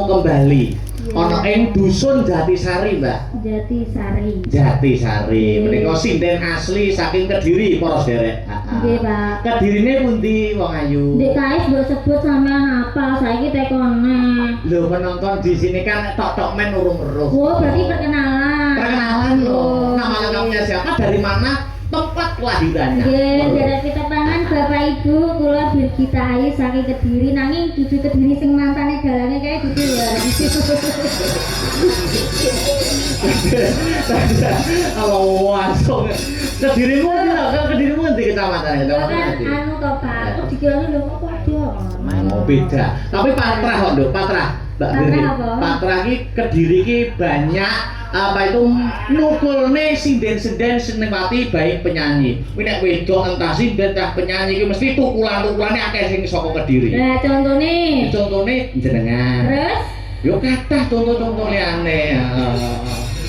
kembali. Ana ing dusun Jatisari, Mbak. Jatisari. Jatisari. Menika sinden asli saking Kediri para sederek. Nggih, Pak. Kedirine pundi wong ayu? Ndek kae mbok sebut sampean apa? Saiki tekone. Lho penonton di sini kan tok-tok men urung-urung. Oh, berarti perkenalan. Perkenalan loh. Nama lengkapnya siapa? Dari mana? Tempat kelahirannya. Nggih, dari kita pangan Bapak Ibu kula Birgita Ayu saking Kediri nanging dudu Kediri sing mantane dalane kae dudu ya. Halo, langsung. Kedirimu Kedirimu ngendi kecamatan? Kan anu to, Pak. Kok dikirane lho kok padha. Oh, beda. Tapi Patrah kok, Nduk, Patrah. Mbak Birgit. Patrah iki Kediri iki banyak apa itu nukulne sinden-sinden senengati baik penyanyi. Kuwi nek wedok entah sinden entah penyanyi iki mesti tukulan-tukulane akeh sing saka Kediri. Lah contone. Contone jenengan. Terus? Yo kathah contoh-contoh liyane.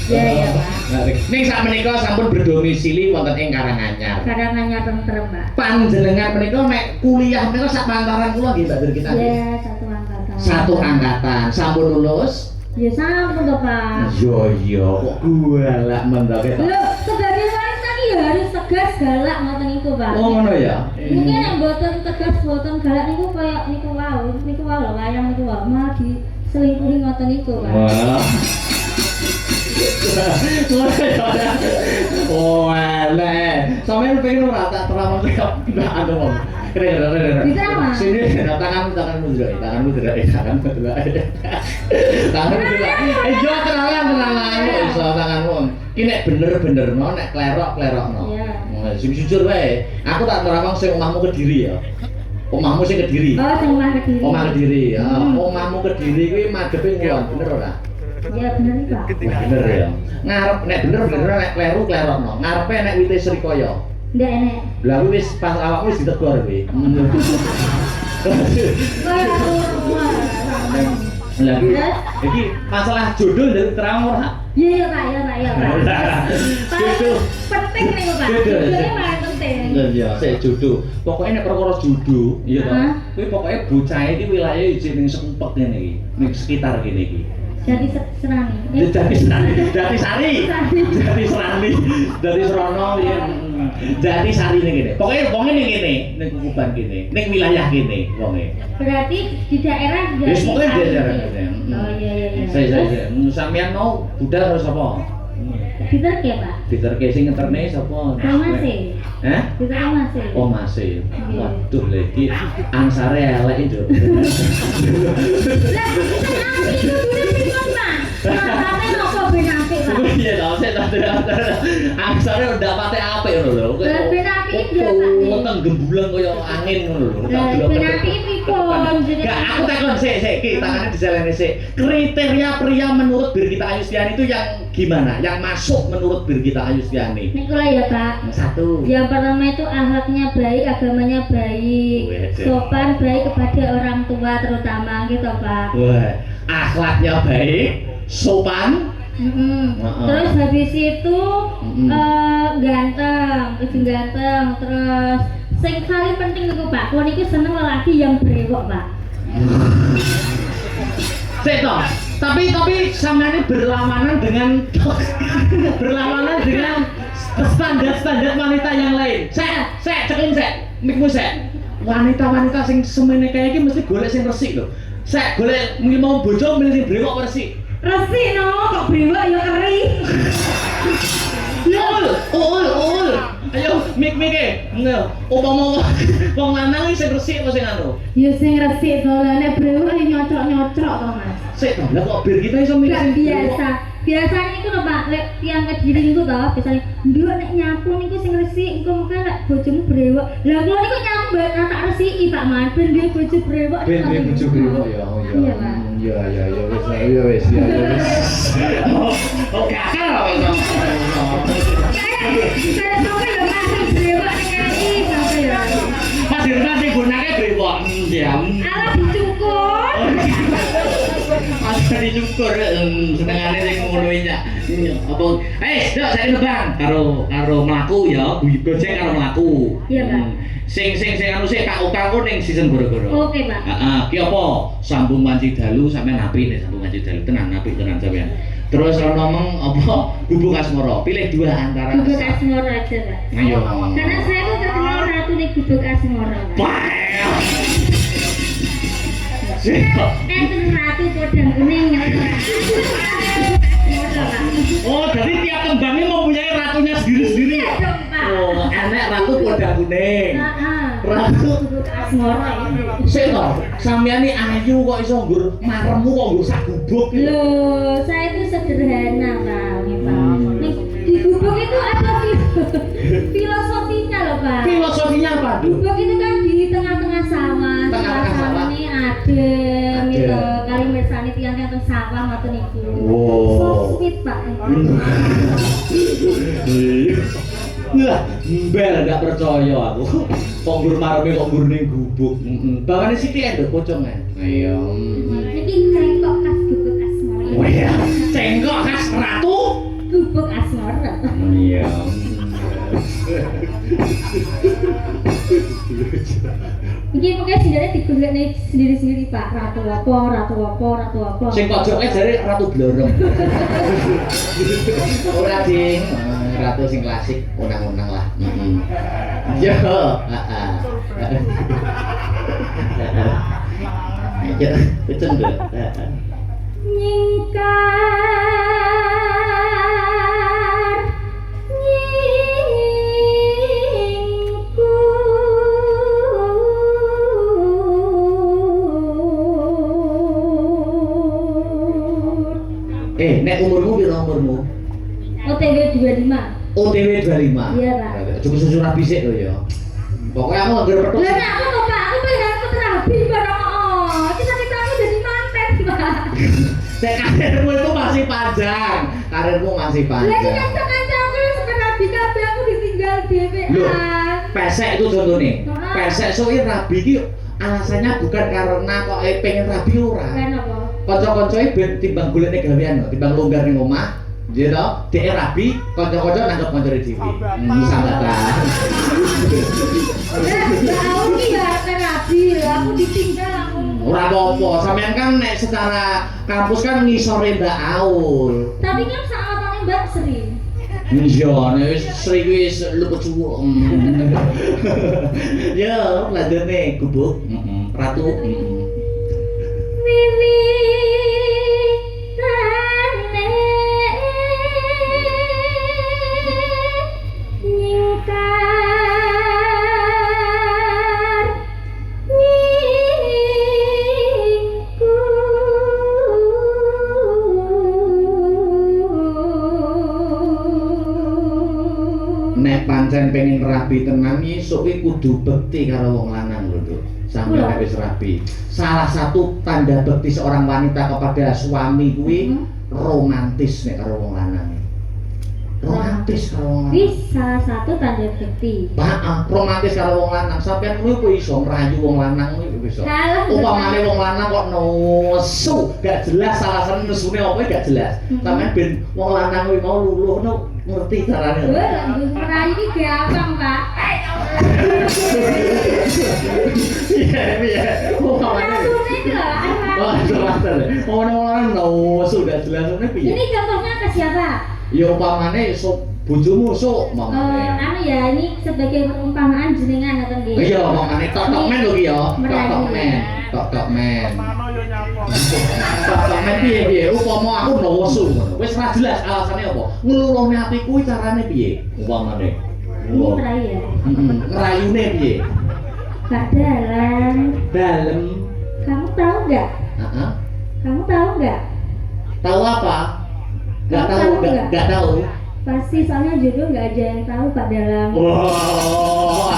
Ya, Pak. Ning sakmenika sampun berdomisili wonten ing Karanganyar. Karanganyar tentrem, Pak. Panjenengan menika mek kuliah menika sak pantaran kula nggih Mbak Birgit. Ya, satu angkatan. Satu angkatan. Sampun lulus? Ya sampun to, Pak. Iya, kok galak mendadak. Loh, sebagai wanita ki ya harus tegas galak ngoten niku, Pak. Oh, ngono ya. Mungkin nek mboten tegas mboten galak niku kaya niku wae lho wayang niku wae malah diselingkuhi ngoten niku, Pak. Wah. Oh, eleh. Sampeyan pengen ora tak terawang kaya anu om. Kira-kira. Bisa, Mas? Sini tanganmu dulu, tanganmu dulu. Jo kenalan iso tanganmu. Ki nek bener-benerno nek klerok-klerokno. Iya. Sing jujur wae. Aku tak terawang sing omahmu Kediri ya. Omahmu sing Kediri. Oh, sing omah Kediri. Omah Kediri. Omahmu Kediri kuwi madhepe nggon, bener ora? Ya bener iki, Pak. Bener ya. Ngarep nek bener nek klerokno. Ngarepe nek wite Srikaya. Ndak enek. Lah wis pas awakmu wis ditegor kowe. Kaya aku. Lah iki masalah jodoh dari terang ora? Iya, Pak, ya, Pak. Jodoh Penting niku, Pak. Jodoh. Jodoh paling penting. Iya, sik jodoh. Pokoke nek perkara jodoh, iya to. Kuwi pokoke bocah iki wilayah iki ning Sekumpet ngene iki, ning sekitar kene iki. Jadi serani. Dari Serono ya. Dari Sari ning kene. Pokoke wonge ning kene, ning Kukuban kene, ning wilayah kene wonge. Berarti di daerah jadi. Wis pokoke di daerah kene. Oh iya. Saya. Sampeyan mau budal harus apa? Diterke, Pak. Diterke sing ngeterne sapa? Masih. Hah? Diterke masih. Oh masih. Waduh lha iki angsare elek itu. Lah, itu pun, Mas. Sampai nopo ben apik, Pak. Iya toh, saya angsare udah pate apik ngono lho. Ben apik biasa. Weteng gembulan kaya angin ngono lho. Ben apik pripun? Enggak, aku takon sik, ki tangane dijalani sik. Kriteria pria menurut Birgita Ayustiani itu yang gimana? Yang masuk menurut Birgita Ayustiani? Nek kula ya, Pak. Satu. Yang pertama itu akhlaknya baik, agamanya baik, sopan baik kepada orang tua terutama gitu, Pak. Wah, akhlaknya baik, sopan. Terus habis itu ganteng, terus sing paling penting niku, Pak. Kuwi niku seneng lelaki yang brewok, Pak. Sik toh. Tapi sampeyan berlawanan dengan standar wanita yang lain. Sek, ceklin sek. Mikmu sek. Wanita-wanita sing semene kaya iki mesti golek sing resik lho. Sek, golek milih mau bojo milih sing brewok apa resik? Resik no, kok brewok ya keri. Ul. Ayo mik-mike. Enggak. Umpama wong lanang iki sing resik apa sing anu? Ya sing resik to, nek brewok ya nyocok-nyocok to, Mas. Sik toh, lah kok bir kita iso milih sing biasa. Biasanya itu lho, Pak, lek tiyang Kediri niku to, biasanya nduk nek nyapu niku sing resik, engko mengko lek bojomu brewok. Lah kula niku nyapu tak resiki, Pak, Man. Ben duwe bojo brewok. Ben duwe bojo brewok ya. Iya, Pak. Iya wis. Oh, kakak apa itu? Saya sampe lho masih brewok ning kene sampe ya. Masih gunake brewok. Diam. Ala dicukur. Disyukur senengane sing ngono iki. Apa dok saya nebang karo mlaku ya, Gojek karo mlaku. Iya, Pak. Sing anu sik tak ukang ning season Goro-Goro. Oke, Pak. Heeh, ki apa? Sambung Wanci Dalu sampean apik nek Sambung Wanci Dalu tenan apik tenan sampean. Terus ora ngomong apa Gubuk Asmara, pilih dua antara Gubuk Asmara aja, Pak. Ayo. Karena saya tuh terkenal ratu nih Gubuk Asmara, Pak. Enten ratu podang kuning ya. Oh, jadi tiap tembangnya mempunyai ratunya sendiri-sendiri. Iya dong, Pak. Oh, enek ratu podang kuning. Ratu Gubuk Asmara ini. sik to, sampeyan iki ayu kok iso nggur maremmu kok nggur sak gubuk iki. Loh, saya itu sederhana, Pak. Nih, Pak. Nih, di gubuk itu ada filosofinya loh, Pak. Filosofinya apa, Du? Gubuk itu kan di tengah-tengah sawah. Tengah-tengah sawah. Ini adem gitu. Kali mirsani tiang-tiang teng sawah ngoten niku. Wow. So sweet, Pak. Lah, mbel gak percaya aku. Kok nggur mareme kok nggur ning gubuk. Bangane Siti endok pocong ya. Ayo. Niki cengkok khas Gubuk Asmara. Wah ya, cengkok khas ratu. Gubuk Asmara. Iya. Iki pokoknya sebenarnya digolek nih sendiri-sendiri, Pak. Ratu apa, ratu apa, ratu apa. Sing pojoke jare ratu blorong. Ora ding, ratu sing klasik, unang-unang lah. Yo, heeh. Ayo, betul deh. Nyingkar nyingkur. Nek umurmu piro umurmu? OTW 25. OTW 25. Iya, Pak. Cukup susu rabi sik lho ya. Pokoknya aku nggak petuk. Lah nek aku kok, Pak, aku pengen aku terapi bareng. Oh, cita-citaku jadi manten, Pak. Nek karirmu itu masih panjang. Karirmu masih Lah panjang. iki kanca-kancaku wis terapi kabeh aku ditinggal dhewean. Loh, pesek itu contohnya. Heeh. Pesek soalnya rabi itu alasannya bukan karena kok pengen rabi ora. Kan apa? Kanca-kancane ben timbang golekne gawean lho, timbang longgar ning omah. Iya toh, dhek rabi, kanca-kanca nangkep kancane dhewe. Sahabatan. Aku ki ya terapi, aku ditinggal aku. Ora apa-apa, sampean kan nek secara kampus kan ngisore Mbak Aul. Tapi kan saatane Mbak Sri. Iya, nek wis Sri wis luput suwuk. Yo, lanjutne gubuk. Ratu. Wiwi Pancen pengen rabi tenan iki sok kudu bekti karo wong lanang lho, Nduk. Sampai nek wis rabi. Salah satu tanda bekti seorang wanita kepada suami kuwi romantis nek karo wong lanang. Romantis karo wong lanang. Wis salah satu tanda bekti. Heeh, romantis karo wong lanang. Sampeyan kuwi kok iso ngrayu wong lanang kuwi iso. Upamane wong lanang kok nesu, gak jelas alasan nesune apa gak jelas. Sampeyan ben wong lanang kuwi mau luluh ngerti carane. Wah, merayu ini gampang, Pak. Iya. Langsung ini loh, Oh, jelas. Orang-orang sudah jelas piye? ini contohnya ke siapa? Ya umpamane sok bojomu sok mamane. Anu ya, ini sebagai perumpamaan jenengan atau nggih? Iya, mamane tok-tok men lho ki ya. Tok-tok men. Tok-tok men. Tok-tok men piye? Upama aku nesu ngono. Wis ora jelas alasane apa. Ngluluhne ati kuwi carane piye? Umpamane. Ini merayu ya? Ngerayune piye? Kak Dalam. Dalem. Kamu tahu nggak? Heeh. Kamu tahu nggak? Tahu apa? Gak Kamu tahu, tahu nggak? gak tahu. Pasti soalnya jodoh nggak ada yang tahu Pak Dalam. Wow.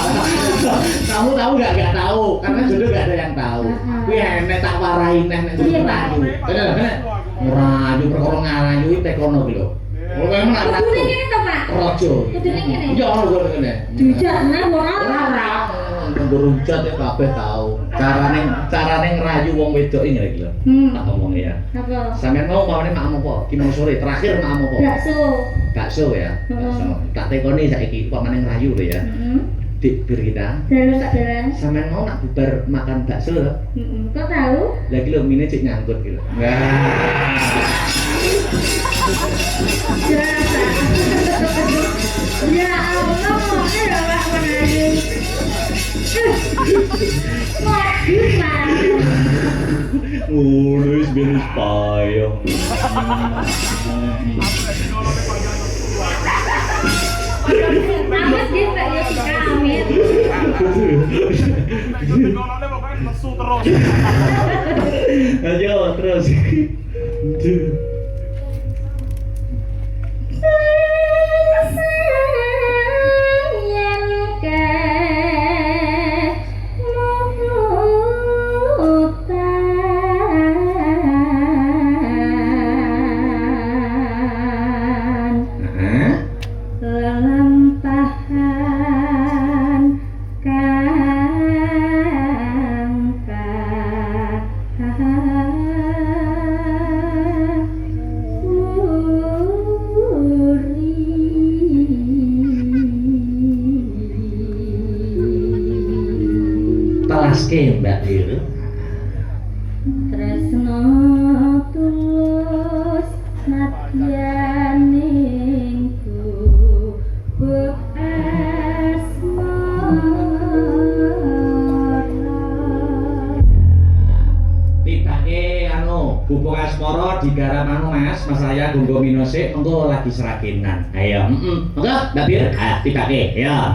Kamu tahu gak tahu? Karena jodoh gak ada yang tahu. Kuwi enek tak warahi neh nek Iya, Pak. rayu. Bener. Ngerayu perkara ngarayu iki tekono ki lho. Oh, memang nak Kudune kene to, Pak? rojo. Kudune kene. Iya, ono kene. Dijak nah ora. Ora. Nggurujat ya kabeh tahu. Carane ngerayu wong wedok iki lho. Tak ngomong ya. Apa? Sampeyan mau mawane makam apa? Ki mau sore terakhir makam apa? Bakso. Bakso ya. Bakso. Tak tekoni saiki kok maning rayu lho ya. Dik bir kita. Jalan tak jalan. Sampeyan mau nak bubar makan bakso lho? Kok tahu? Lah iki lho mine cek nyangkut iki lho. Ya Allah, mau ya Pak Menarik. Modus Pak. Wis beres payung. Amat dia Pak ya Amin. Tinggalane pokoknya nesu terus. Ayo terus. Lampahan Telaske Mbak Dir. tresno tulus nadyaningku buk asmara. Tibake bubuk asmara digarap Mas saya gonggo minose engko lagi seragenan. Ayo, Monggo Mbak Bir, tibake ya.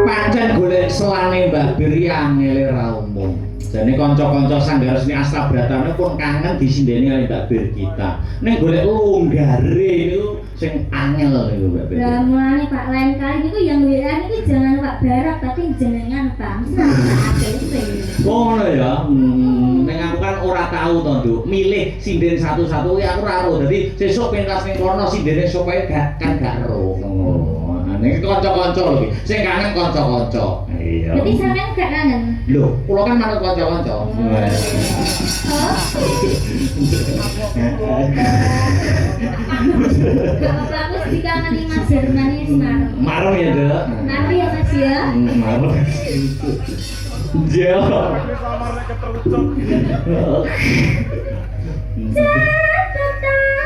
Pancen golek selane Mbak Bir angele ra umum. Jane kanca-kanca Sanggarasmi Astabrata pun kangen disindeni kali Mbak Bir kita. Ning golek longgare niku sing angel niku Mbak Bir. Lah mulane Pak lain kali niku yang WA niku jangan Pak Barak tapi jenengan Pak. Ngono ya. Ning aku kan ora tau to, Nduk. Milih sinden satu-satu kuwi aku ora ero. Dadi sesuk pentas ning kono sindene supaya gak ero. Ning kanca-kanca lho iki. Sing kangen kanca-kanca. Iya. Berarti sampean gak kangen? Lho, kula kan manut kanca-kanca. Oh. Gak apa aku dikangeni Mas Jerman ini Semarang. Marem ya, Dek. Nanti ya Mas ya. Marem. Jo. Samarnya keterucuk. Catatan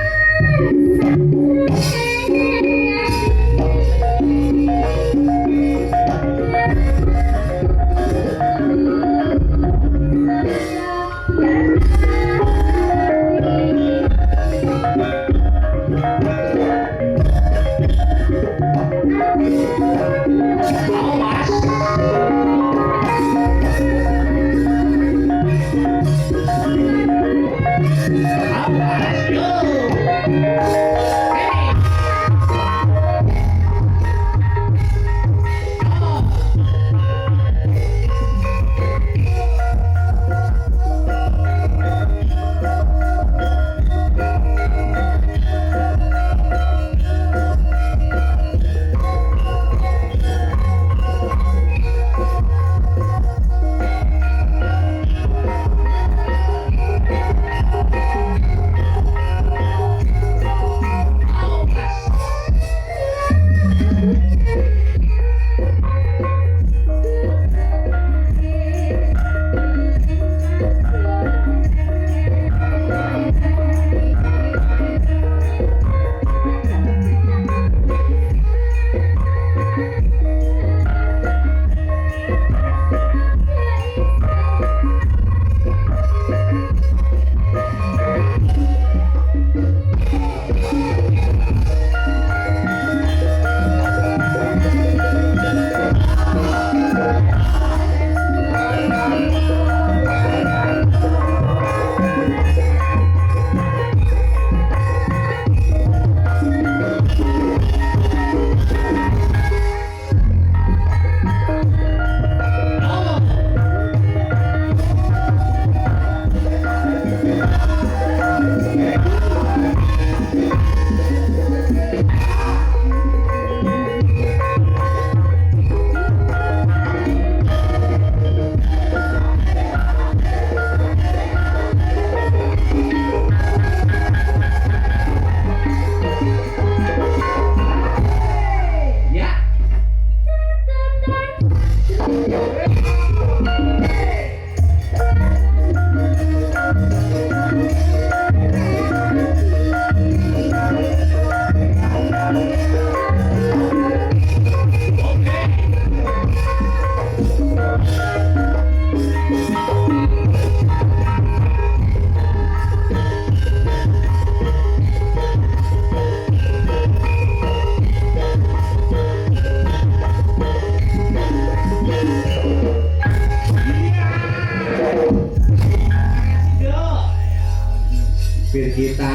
Birgita.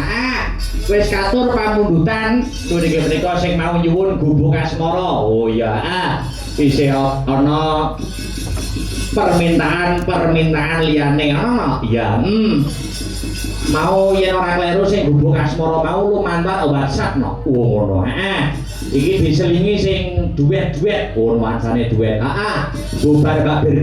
Wis katur pamundutan mriki menika sing mau nyuwun gubuk asmara. Oh iya. Isih ana permintaan liyane ana. Iya. Mau yen ora kleru sing gubuk asmara mau lumantar WhatsApp no. Oh ngono. Iki diselingi sing duet-duet. Oh nuansane duet. Bubar Mbak Birgita.